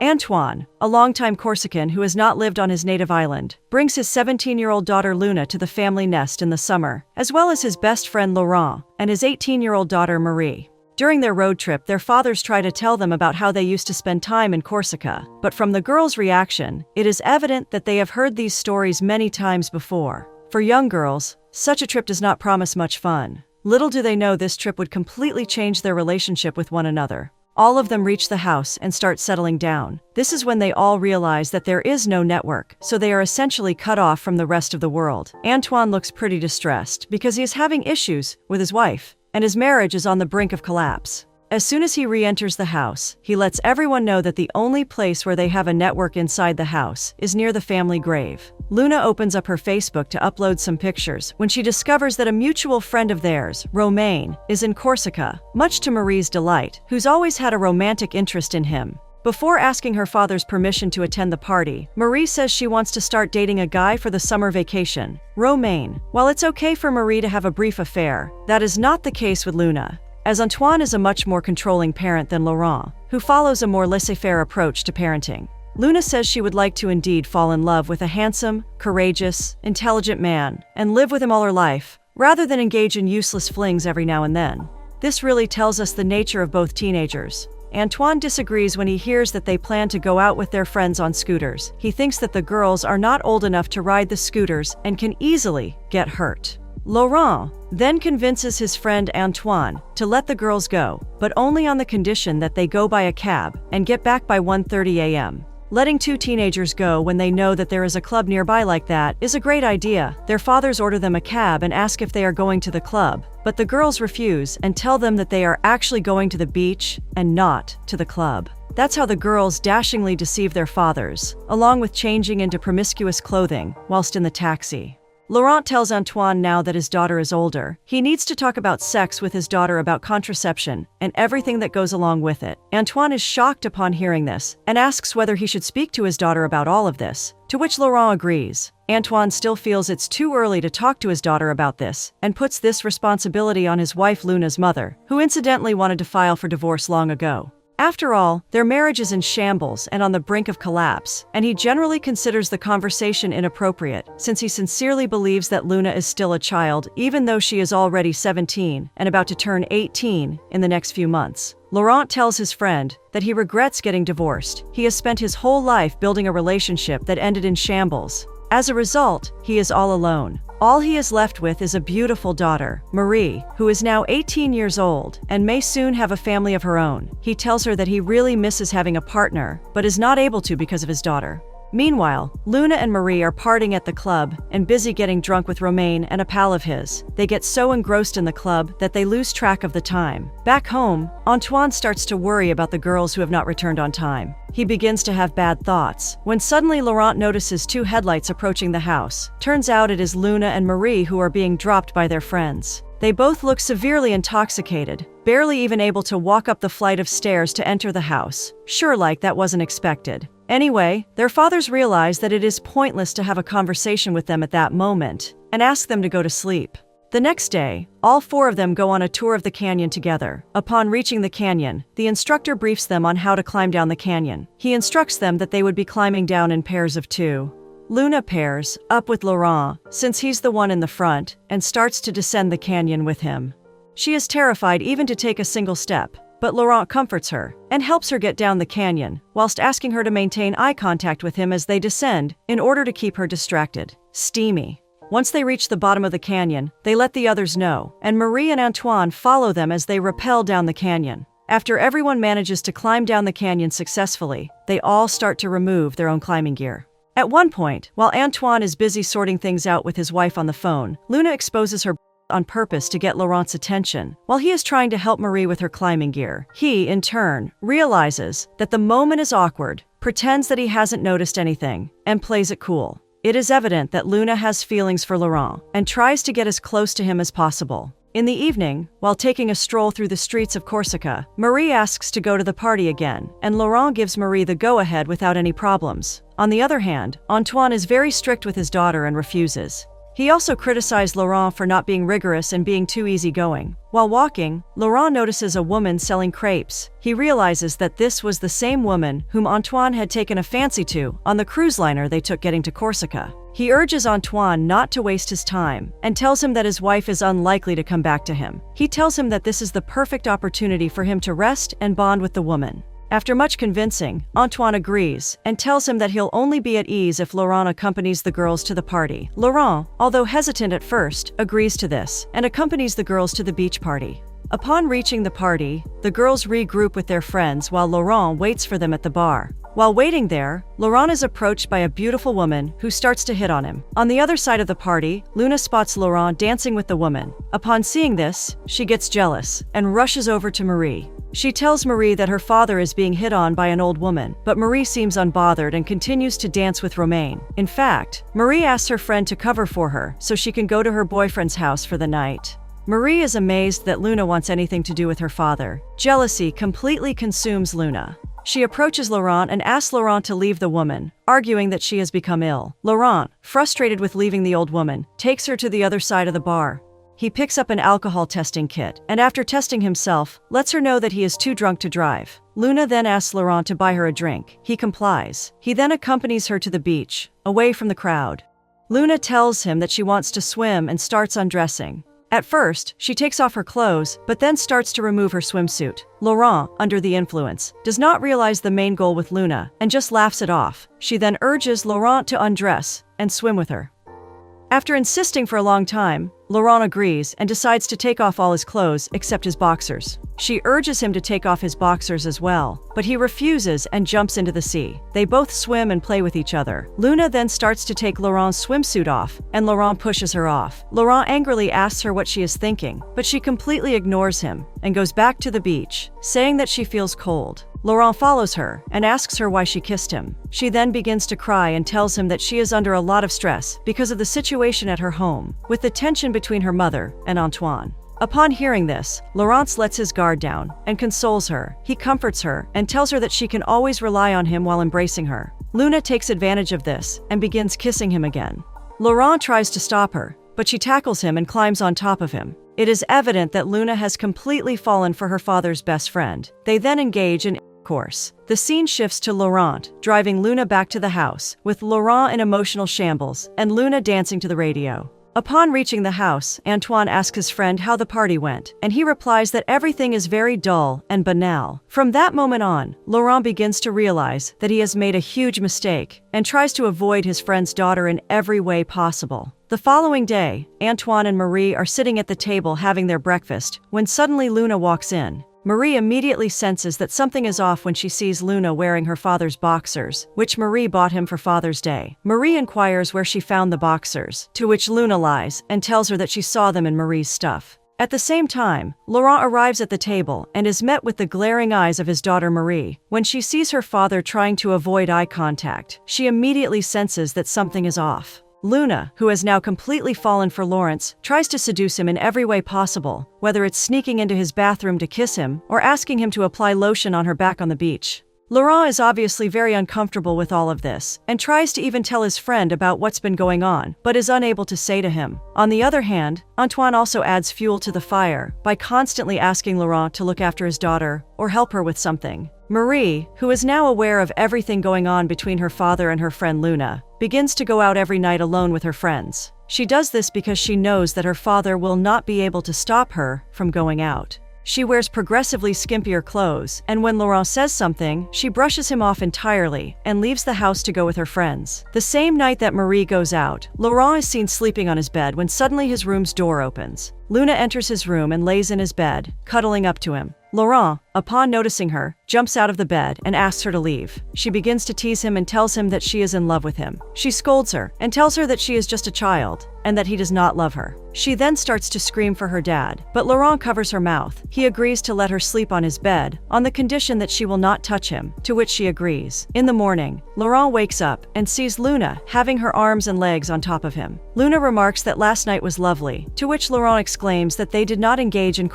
Antoine, a longtime Corsican who has not lived on his native island, brings his 17-year-old daughter Luna to the family nest in the summer, as well as his best friend Laurent and his 18-year-old daughter Marie. During their road trip, their fathers try to tell them about how they used to spend time in Corsica, but from the girls' reaction, it is evident that they have heard these stories many times before. For young girls, such a trip does not promise much fun. Little do they know this trip would completely change their relationship with one another. All of them reach the house and start settling down. This is when they all realize that there is no network, so they are essentially cut off from the rest of the world. Antoine looks pretty distressed because he is having issues with his wife, and his marriage is on the brink of collapse. As soon as he re-enters the house, he lets everyone know that the only place where they have a network inside the house is near the family grave. Luna opens up her Facebook to upload some pictures when she discovers that a mutual friend of theirs, Romain, is in Corsica, much to Marie's delight, who's always had a romantic interest in him. Before asking her father's permission to attend the party, Marie says she wants to start dating a guy for the summer vacation, Romain. While it's okay for Marie to have a brief affair, that is not the case with Luna, as Antoine is a much more controlling parent than Laurent, who follows a more laissez-faire approach to parenting. Luna says she would like to indeed fall in love with a handsome, courageous, intelligent man, and live with him all her life, rather than engage in useless flings every now and then. This really tells us the nature of both teenagers. Antoine disagrees when he hears that they plan to go out with their friends on scooters. He thinks that the girls are not old enough to ride the scooters and can easily get hurt. Laurent then convinces his friend Antoine to let the girls go, but only on the condition that they go by a cab and get back by 1:30 a.m. Letting two teenagers go when they know that there is a club nearby like that is a great idea. Their fathers order them a cab and ask if they are going to the club, but the girls refuse and tell them that they are actually going to the beach and not to the club. That's how the girls dashingly deceive their fathers, along with changing into promiscuous clothing whilst in the taxi. Laurent tells Antoine now that his daughter is older, he needs to talk about sex with his daughter, about contraception, and everything that goes along with it. Antoine is shocked upon hearing this, and asks whether he should speak to his daughter about all of this, to which Laurent agrees. Antoine still feels it's too early to talk to his daughter about this, and puts this responsibility on his wife Luna's mother, who incidentally wanted to file for divorce long ago. After all, their marriage is in shambles and on the brink of collapse, and he generally considers the conversation inappropriate, since he sincerely believes that Luna is still a child, even though she is already 17 and about to turn 18 in the next few months. Laurent tells his friend that he regrets getting divorced. He has spent his whole life building a relationship that ended in shambles. As a result, he is all alone. All he is left with is a beautiful daughter, Marie, who is now 18 years old and may soon have a family of her own. He tells her that he really misses having a partner, but is not able to because of his daughter. Meanwhile, Luna and Marie are partying at the club and busy getting drunk with Romain and a pal of his. They get so engrossed in the club that they lose track of the time. Back home, Antoine starts to worry about the girls who have not returned on time. He begins to have bad thoughts, when suddenly Laurent notices two headlights approaching the house. Turns out it is Luna and Marie who are being dropped by their friends. They both look severely intoxicated, barely even able to walk up the flight of stairs to enter the house. Sure, like that wasn't expected. Anyway, their fathers realize that it is pointless to have a conversation with them at that moment, and ask them to go to sleep. The next day, all four of them go on a tour of the canyon together. Upon reaching the canyon, the instructor briefs them on how to climb down the canyon. He instructs them that they would be climbing down in pairs of two. Luna pairs up with Laurent, since he's the one in the front, and starts to descend the canyon with him. She is terrified even to take a single step, but Laurent comforts her and helps her get down the canyon, whilst asking her to maintain eye contact with him as they descend, in order to keep her distracted. Steamy. Once they reach the bottom of the canyon, they let the others know, and Marie and Antoine follow them as they rappel down the canyon. After everyone manages to climb down the canyon successfully, they all start to remove their own climbing gear. At one point, while Antoine is busy sorting things out with his wife on the phone, Luna exposes her on purpose to get Laurent's attention. While he is trying to help Marie with her climbing gear, he, in turn, realizes that the moment is awkward, pretends that he hasn't noticed anything, and plays it cool. It is evident that Luna has feelings for Laurent, and tries to get as close to him as possible. In the evening, while taking a stroll through the streets of Corsica, Marie asks to go to the party again, and Laurent gives Marie the go-ahead without any problems. On the other hand, Antoine is very strict with his daughter and refuses. He also criticized Laurent for not being rigorous and being too easygoing. While walking, Laurent notices a woman selling crepes. He realizes that this was the same woman whom Antoine had taken a fancy to on the cruise liner they took getting to Corsica. He urges Antoine not to waste his time and tells him that his wife is unlikely to come back to him. He tells him that this is the perfect opportunity for him to rest and bond with the woman. After much convincing, Antoine agrees and tells him that he'll only be at ease if Laurent accompanies the girls to the party. Laurent, although hesitant at first, agrees to this and accompanies the girls to the beach party. Upon reaching the party, the girls regroup with their friends while Laurent waits for them at the bar. While waiting there, Laurent is approached by a beautiful woman who starts to hit on him. On the other side of the party, Luna spots Laurent dancing with the woman. Upon seeing this, she gets jealous and rushes over to Marie. She tells Marie that her father is being hit on by an old woman, but Marie seems unbothered and continues to dance with Romain. In fact, Marie asks her friend to cover for her so she can go to her boyfriend's house for the night. Marie is amazed that Luna wants anything to do with her father. Jealousy completely consumes Luna. She approaches Laurent and asks Laurent to leave the woman, arguing that she has become ill. Laurent, frustrated with leaving the old woman, takes her to the other side of the bar. He picks up an alcohol testing kit, and after testing himself, lets her know that he is too drunk to drive. Luna then asks Laurent to buy her a drink. He complies. He then accompanies her to the beach, away from the crowd. Luna tells him that she wants to swim and starts undressing. At first, she takes off her clothes, but then starts to remove her swimsuit. Laurent, under the influence, does not realize the main goal with Luna and just laughs it off. She then urges Laurent to undress and swim with her. After insisting for a long time, Laurent agrees and decides to take off all his clothes except his boxers. She urges him to take off his boxers as well, but he refuses and jumps into the sea. They both swim and play with each other. Luna then starts to take Laurent's swimsuit off, and Laurent pushes her off. Laurent angrily asks her what she is thinking, but she completely ignores him and goes back to the beach, saying that she feels cold. Laurent follows her and asks her why she kissed him. She then begins to cry and tells him that she is under a lot of stress because of the situation at her home, with the tension between her mother and Antoine. Upon hearing this, Laurent lets his guard down and consoles her. He comforts her and tells her that she can always rely on him while embracing her. Luna takes advantage of this and begins kissing him again. Laurent tries to stop her, but she tackles him and climbs on top of him. It is evident that Luna has completely fallen for her father's best friend. They then engage in course. The scene shifts to Laurent driving Luna back to the house, with Laurent in emotional shambles and Luna dancing to the radio. Upon reaching the house, Antoine asks his friend how the party went, and he replies that everything is very dull and banal. From that moment on, Laurent begins to realize that he has made a huge mistake and tries to avoid his friend's daughter in every way possible. The following day, Antoine and Marie are sitting at the table having their breakfast when suddenly Luna walks in. Marie immediately senses that something is off when she sees Luna wearing her father's boxers, which Marie bought him for Father's Day. Marie inquires where she found the boxers, to which Luna lies and tells her that she saw them in Marie's stuff. At the same time, Laurent arrives at the table and is met with the glaring eyes of his daughter Marie. When she sees her father trying to avoid eye contact, she immediately senses that something is off. Luna, who has now completely fallen for Lawrence, tries to seduce him in every way possible, whether it's sneaking into his bathroom to kiss him or asking him to apply lotion on her back on the beach. Laurent is obviously very uncomfortable with all of this and tries to even tell his friend about what's been going on, but is unable to say to him. On the other hand, Antoine also adds fuel to the fire by constantly asking Laurent to look after his daughter or help her with something. Marie, who is now aware of everything going on between her father and her friend Luna, begins to go out every night alone with her friends. She does this because she knows that her father will not be able to stop her from going out. She wears progressively skimpier clothes, and when Laurent says something, she brushes him off entirely and leaves the house to go with her friends. The same night that Marie goes out, Laurent is seen sleeping on his bed when suddenly his room's door opens. Luna enters his room and lays in his bed, cuddling up to him. Laurent, upon noticing her, jumps out of the bed and asks her to leave. She begins to tease him and tells him that she is in love with him. She scolds her and tells her that she is just a child and that he does not love her. She then starts to scream for her dad, but Laurent covers her mouth. He agrees to let her sleep on his bed on the condition that she will not touch him, to which she agrees. In the morning, Laurent wakes up and sees Luna having her arms and legs on top of him. Luna remarks that last night was lovely, to which Laurent exclaims that they did not engage in.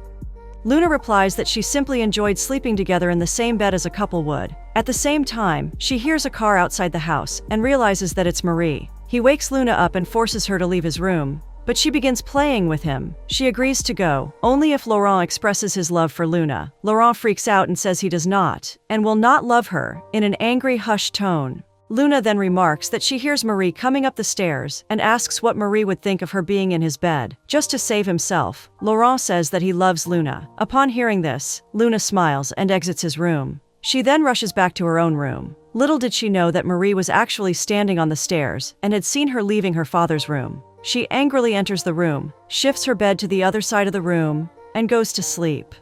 Luna replies that she simply enjoyed sleeping together in the same bed as a couple would. At the same time, she hears a car outside the house and realizes that it's Marie. He wakes Luna up and forces her to leave his room, but she begins playing with him. She agrees to go, only if Laurent expresses his love for Luna. Laurent freaks out and says he does not, and will not love her, in an angry, hushed tone. Luna then remarks that she hears Marie coming up the stairs and asks what Marie would think of her being in his bed, just to save himself. Laurent says that he loves Luna. Upon hearing this, Luna smiles and exits his room. She then rushes back to her own room. Little did she know that Marie was actually standing on the stairs and had seen her leaving her father's room. She angrily enters the room, shifts her bed to the other side of the room, and goes to sleep.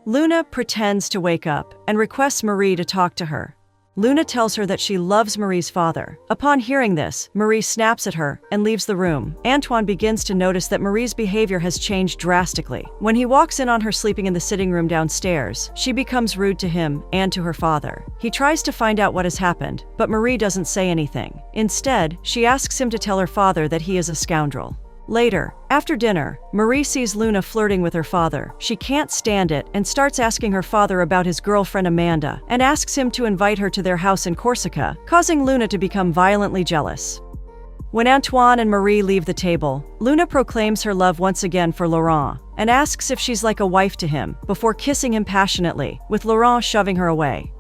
Luna pretends to wake up and requests Marie to talk to her. Luna tells her that she loves Marie's father. Upon hearing this, Marie snaps at her and leaves the room. Antoine begins to notice that Marie's behavior has changed drastically. When he walks in on her sleeping in the sitting room downstairs, she becomes rude to him and to her father. He tries to find out what has happened, but Marie doesn't say anything. Instead, she asks him to tell her father that he is a scoundrel. Later, after dinner, Marie sees Luna flirting with her father. She can't stand it and starts asking her father about his girlfriend Amanda and asks him to invite her to their house in Corsica, causing Luna to become violently jealous. When Antoine and Marie leave the table, Luna proclaims her love once again for Laurent and asks if she's like a wife to him before kissing him passionately, with Laurent shoving her away.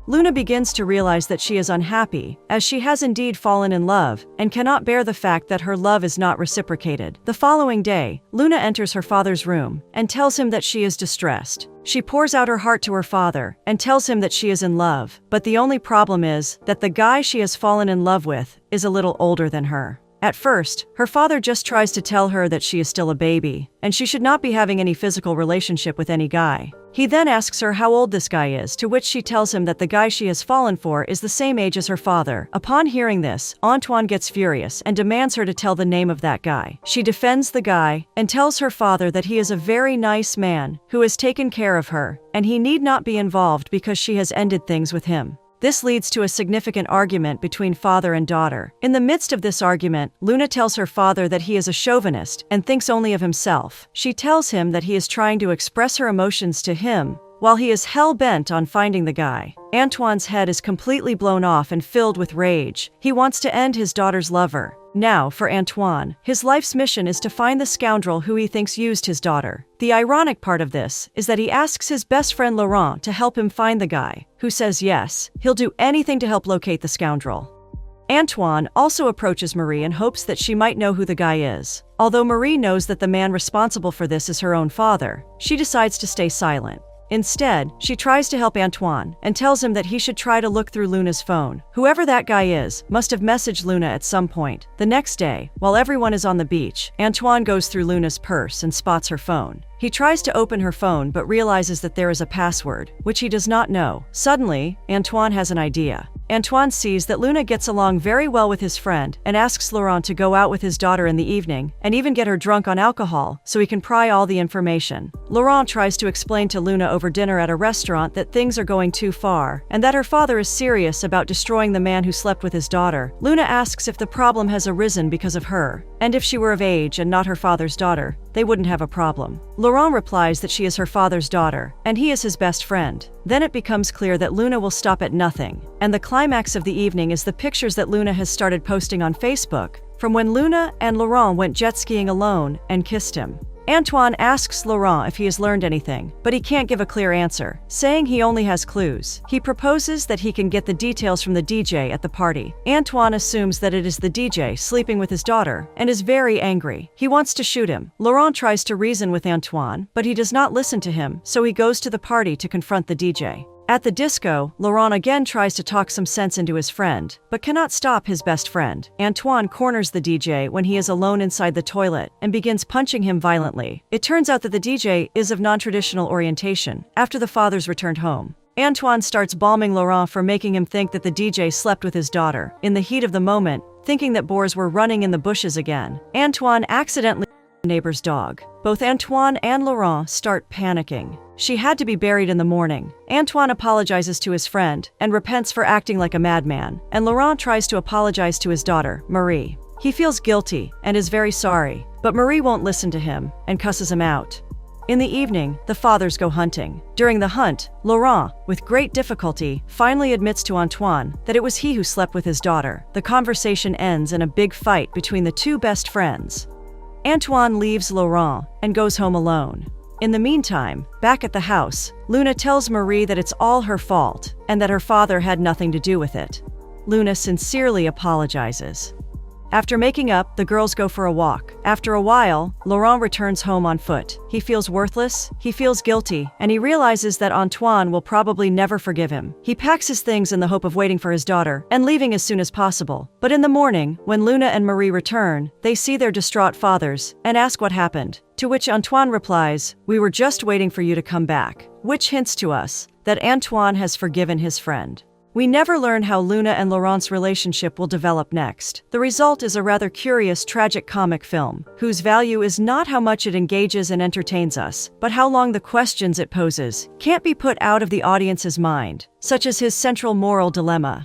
Luna begins to realize that she is unhappy, as she has indeed fallen in love, and cannot bear the fact that her love is not reciprocated. The following day, Luna enters her father's room and tells him that she is distressed. She pours out her heart to her father and tells him that she is in love, but the only problem is that the guy she has fallen in love with is a little older than her. At first, her father just tries to tell her that she is still a baby, and she should not be having any physical relationship with any guy. He then asks her how old this guy is, to which she tells him that the guy she has fallen for is the same age as her father. Upon hearing this, Antoine gets furious and demands her to tell the name of that guy. She defends the guy and tells her father that he is a very nice man who has taken care of her, and he need not be involved because she has ended things with him. This leads to a significant argument between father and daughter. In the midst of this argument, Luna tells her father that he is a chauvinist and thinks only of himself. She tells him that he is trying to express her emotions to him, while he is hell-bent on finding the guy. Antoine's head is completely blown off and filled with rage. He wants to end his daughter's lover. Now, for Antoine, his life's mission is to find the scoundrel who he thinks used his daughter. The ironic part of this is that he asks his best friend Laurent to help him find the guy, who says yes, he'll do anything to help locate the scoundrel. Antoine also approaches Marie and hopes that she might know who the guy is. Although Marie knows that the man responsible for this is her own father, she decides to stay silent. Instead, she tries to help Antoine and tells him that he should try to look through Luna's phone. Whoever that guy is must have messaged Luna at some point. The next day, while everyone is on the beach, Antoine goes through Luna's purse and spots her phone. He tries to open her phone but realizes that there is a password, which he does not know. Suddenly, Antoine has an idea. Antoine sees that Luna gets along very well with his friend and asks Laurent to go out with his daughter in the evening and even get her drunk on alcohol so he can pry all the information. Laurent tries to explain to Luna over dinner at a restaurant that things are going too far and that her father is serious about destroying the man who slept with his daughter. Luna asks if the problem has arisen because of her, and if she were of age and not her father's daughter, they wouldn't have a problem. Laurent replies that she is her father's daughter, and he is his best friend. Then it becomes clear that Luna will stop at nothing, and the climax of the evening is the pictures that Luna has started posting on Facebook, from when Luna and Laurent went jet skiing alone and kissed him. Antoine asks Laurent if he has learned anything, but he can't give a clear answer, saying he only has clues. He proposes that he can get the details from the DJ at the party. Antoine assumes that it is the DJ sleeping with his daughter and is very angry. He wants to shoot him. Laurent tries to reason with Antoine, but he does not listen to him, so he goes to the party to confront the DJ. At the disco, Laurent again tries to talk some sense into his friend, but cannot stop his best friend. Antoine corners the DJ when he is alone inside the toilet and begins punching him violently. It turns out that the DJ is of non-traditional orientation after the fathers returned home. Antoine starts balming Laurent for making him think that the DJ slept with his daughter. In the heat of the moment, thinking that boars were running in the bushes again, Antoine accidentally the neighbor's dog. Both Antoine and Laurent start panicking. She had to be buried in the morning. Antoine apologizes to his friend and repents for acting like a madman, and Laurent tries to apologize to his daughter, Marie. He feels guilty and is very sorry, but Marie won't listen to him and cusses him out. In the evening, the fathers go hunting. During the hunt, Laurent, with great difficulty, finally admits to Antoine that it was he who slept with his daughter. The conversation ends in a big fight between the two best friends. Antoine leaves Laurent and goes home alone. In the meantime, back at the house, Luna tells Marie that it's all her fault and that her father had nothing to do with it. Luna sincerely apologizes. After making up, the girls go for a walk. After a while, Laurent returns home on foot. He feels worthless, he feels guilty, and he realizes that Antoine will probably never forgive him. He packs his things in the hope of waiting for his daughter and leaving as soon as possible. But in the morning, when Luna and Marie return, they see their distraught fathers and ask what happened. To which Antoine replies, "We were just waiting for you to come back," which hints to us that Antoine has forgiven his friend. We never learn how Luna and Laurent's relationship will develop next. The result is a rather curious tragic comic film, whose value is not how much it engages and entertains us, but how long the questions it poses can't be put out of the audience's mind, such as his central moral dilemma.